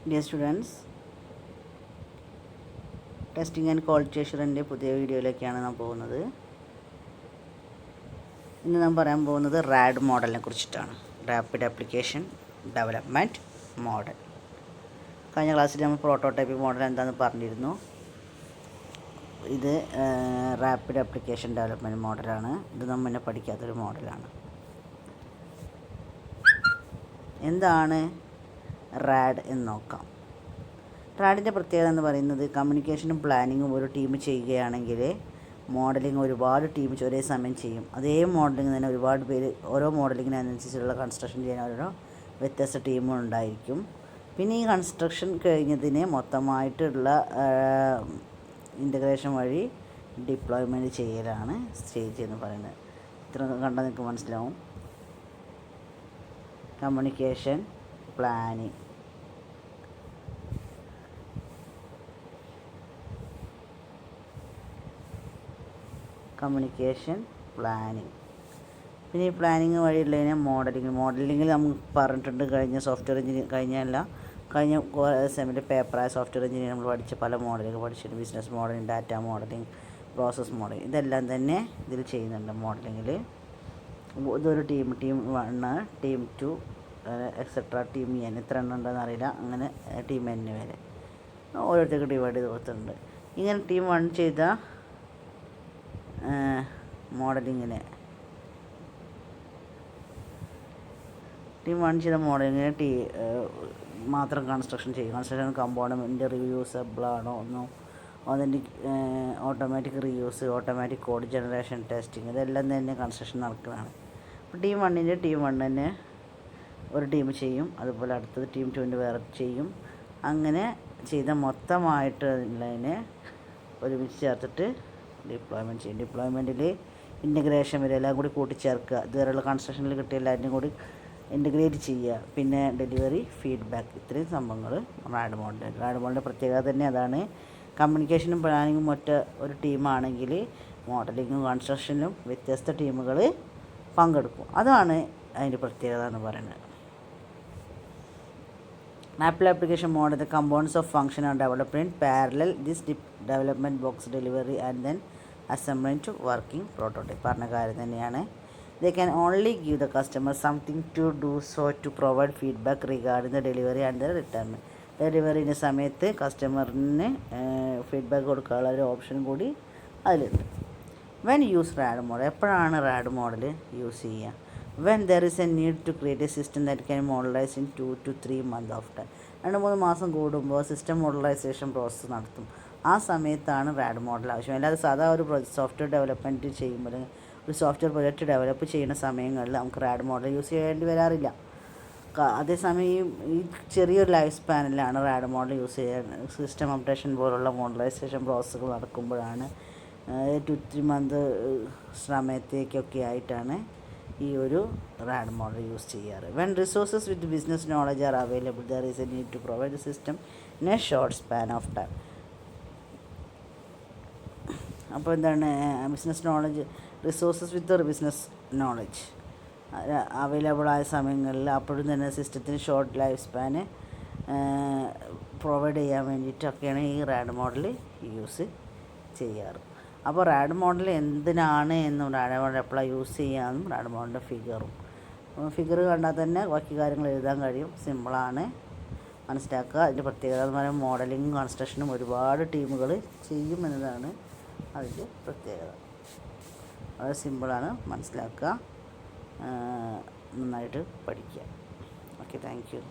Dear students, testing and quality അഷ്വറൻസിൻ്റെ പുതിയ വീഡിയോയിലേക്കാണ് നാം പോകുന്നത്. ഇന്ന് നാം പറയാൻ പോകുന്നത് റാഡ് മോഡലിനെ കുറിച്ചിട്ടാണ്. Rapid application development model. കഴിഞ്ഞ ക്ലാസ്സിൽ നമ്മൾ പ്രോട്ടോടൈപ്പിംഗ് മോഡൽ എന്താണെന്ന് പറഞ്ഞിരുന്നു. ഇത് റാപ്പിഡ് ആപ്ലിക്കേഷൻ ഡെവലപ്മെൻറ്റ് മോഡലാണ്. ഇത് നമ്മൾ മുന്നേ പഠിക്കാത്തൊരു മോഡലാണ്. എന്താണ് റാഡ് എന്ന് നോക്കാം. റാഡിൻ്റെ പ്രത്യേകത എന്ന് പറയുന്നത് കമ്മ്യൂണിക്കേഷനും പ്ലാനിങ്ങും ഒരു ടീം ചെയ്യുകയാണെങ്കിൽ മോഡലിംഗ് ഒരുപാട് ടീം ഒരേ സമയം ചെയ്യും. അതേ മോഡലിംഗ് തന്നെ ഒരുപാട് പേര് ഓരോ മോഡലിങ്ങിനനുസരിച്ചുള്ള കൺസ്ട്രക്ഷൻ ചെയ്യാൻ ഓരോ വ്യത്യസ്ത ടീമുകളുണ്ടായിരിക്കും. പിന്നെ ഈ കൺസ്ട്രക്ഷൻ കഴിഞ്ഞതിന് മൊത്തമായിട്ടുള്ള ഇൻ്റഗ്രേഷൻ വഴി ഡിപ്ലോയ്മെൻറ്റ് ചെയ്യലാണ് സ്റ്റേജ് എന്ന് പറയുന്നത്. ഇത്ര കണ്ടാൽ നിങ്ങൾക്ക് മനസ്സിലാവും. Communication, planning, planning. പിന്നെ ഈ പ്ലാനിങ് വഴിയുള്ളതിനെ മോഡലിങ്ങിൽ നമുക്ക് പറഞ്ഞിട്ടുണ്ട്. കഴിഞ്ഞ സോഫ്റ്റ്വെയർ എഞ്ചിനീയർ കഴിഞ്ഞ സെമിൻ്റെ പേപ്പറായ സോഫ്റ്റ്വെയർ എഞ്ചിനീയർ നമ്മൾ പഠിച്ച പല മോഡലുകൾ പഠിച്ചിട്ടുണ്ട്. Business modelling, data modelling, process modelling, ഇതെല്ലാം തന്നെ ഇതിൽ ചെയ്യുന്നുണ്ട്. മോഡലിങ്ങിൽ ഇതൊരു team 1, team 2 etcetera, team N എത്ര എണ്ണം ഉണ്ടെന്ന് അറിയില്ല. അങ്ങനെ ടീം N വരെ ഓരോരുത്തർക്ക് ഡിവൈഡ് ചെയ്ത് കൊടുത്തിട്ടുണ്ട്. ഇങ്ങനെ ടീം 1 ചെയ്ത മോഡലിങ്ങിന് മാത്രം കൺസ്ട്രക്ഷൻ ചെയ്യും. കൺസ്ട്രക്ഷൻ കമ്പോണൻറ്റ് റീയൂസബിളാണോ ഒന്നും automatic reuse, automatic code generation, testing, ഇതെല്ലാം തന്നെ കൺസ്ട്രക്ഷൻ നടക്കുന്നതാണ്. അപ്പോൾ ടീം 1 തന്നെ ഒരു ടീം ചെയ്യും. അതുപോലെ അടുത്തത് ടീം 2 വേറെ ചെയ്യും. അങ്ങനെ ചെയ്ത മൊത്തമായിട്ടുള്ളതിനെ ഒരുമിച്ച് ചേർത്തിട്ട് ഡിപ്ലോയ്മെൻറ്റ് ചെയ്യും. ഡിപ്ലോയ്മെൻറ്റിൽ ഇൻ്റഗ്രേഷൻ വരെ എല്ലാം കൂടി കൂട്ടിച്ചേർക്കുക. ഇതുവരെയുള്ള കൺസ്ട്രക്ഷനിൽ കിട്ടിയ എല്ലാവരും കൂടി ഇൻ്റഗ്രേറ്റ് ചെയ്യുക. പിന്നെ ഡെലിവറി, ഫീഡ്ബാക്ക്, ഇത്രയും സംഭവങ്ങൾ റാഡ് മോഡലിൻ്റെ പ്രത്യേകത തന്നെ അതാണ്. കമ്മ്യൂണിക്കേഷനും പ്ലാനിങ്ങും ഒരു ടീമാണെങ്കിൽ മോഡലിങ്ങും കൺസ്ട്രക്ഷനിലും വ്യത്യസ്ത ടീമുകൾ പങ്കെടുക്കും. അതാണ് അതിൻ്റെ പ്രത്യേകത എന്ന് പറയുന്നത്. Apple application model, the components of function are developed in parallel. This development box delivery and then assembly to working prototype. പറഞ്ഞ കാര്യം തന്നെയാണ്. They can only give the customer something to do so to provide feedback regarding the delivery and the return. ഡെലിവറിൻ്റെ സമയത്ത് കസ്റ്റമറിന് feedback കൊടുക്കാനുള്ള ഒരു option കൂടി അതിലുണ്ട്. When use RAD model, എപ്പോഴാണ് റാഡ് മോഡൽ യൂസ് ചെയ്യുക? When there is a need to create a system that can modelize in 2 to 3 months after. 2-3 മാസം കൂടുമ്പോൾ സിസ്റ്റം മോഡലൈസേഷൻ പ്രോസസ്സ് നടത്തും. ആ സമയത്താണ് റാഡ് മോഡൽ ആവശ്യം. അല്ലാതെ സാധാ ഒരു സോഫ്റ്റ്വെയർ ഡെവലപ്മെൻറ്റ് ചെയ്യുമ്പോൾ ഒരു സോഫ്റ്റ്വെയർ പ്രൊജക്റ്റ് ഡെവലപ്പ് ചെയ്യുന്ന സമയങ്ങളിൽ നമുക്ക് റാഡ് മോഡൽ യൂസ് ചെയ്യേണ്ടി വരാറില്ല. അതേസമയം ഈ ചെറിയൊരു ലൈഫ് സ്പാനിലാണ് റാഡ് മോഡൽ യൂസ് ചെയ്യുക. സിസ്റ്റം അപ്ഡേഷൻ പോലുള്ള മോഡലൈസേഷൻ പ്രോസസ്സുകൾ നടക്കുമ്പോഴാണ് 2-3 മന്ത് സമയത്തേക്കൊക്കെ ആയിട്ടാണ് ഈ ഒരു റാഡ് മോഡൽ യൂസ് ചെയ്യാറ്. When resources with business knowledge are available there is a need to provide the system in a short span of time. അപ്പോൾ എന്താണ് business knowledge, resources with business knowledge available ആയ സമയങ്ങളിൽ അപ്പോഴും തന്നെ സിസ്റ്റത്തിന് short life span provide ചെയ്യാൻ വേണ്ടിയിട്ടൊക്കെയാണ് ഈ RAD model use ചെയ്യാറ്. അപ്പോൾ റാഡ് മോഡൽ എന്തിനാണ് എന്നും റാഡ് മോഡൽ എപ്പോഴാണ് യൂസ് ചെയ്യാമെന്നും റാഡ് മോഡലിൻ്റെ ഫിഗർ കണ്ടാൽ തന്നെ ബാക്കി കാര്യങ്ങൾ എഴുതാൻ കഴിയും. സിമ്പിളാണ്, മനസ്സിലാക്കുക. അതിൻ്റെ പ്രത്യേകത എന്ന് പറയുമ്പോൾ മോഡലിങ്ങും കൺസ്ട്രക്ഷനും ഒരുപാട് ടീമുകൾ ചെയ്യും എന്നതാണ് അതിൻ്റെ പ്രത്യേകത. വളരെ സിമ്പിളാണ്, മനസ്സിലാക്കുക, നന്നായിട്ട് പഠിക്കുക. Okay, thank you.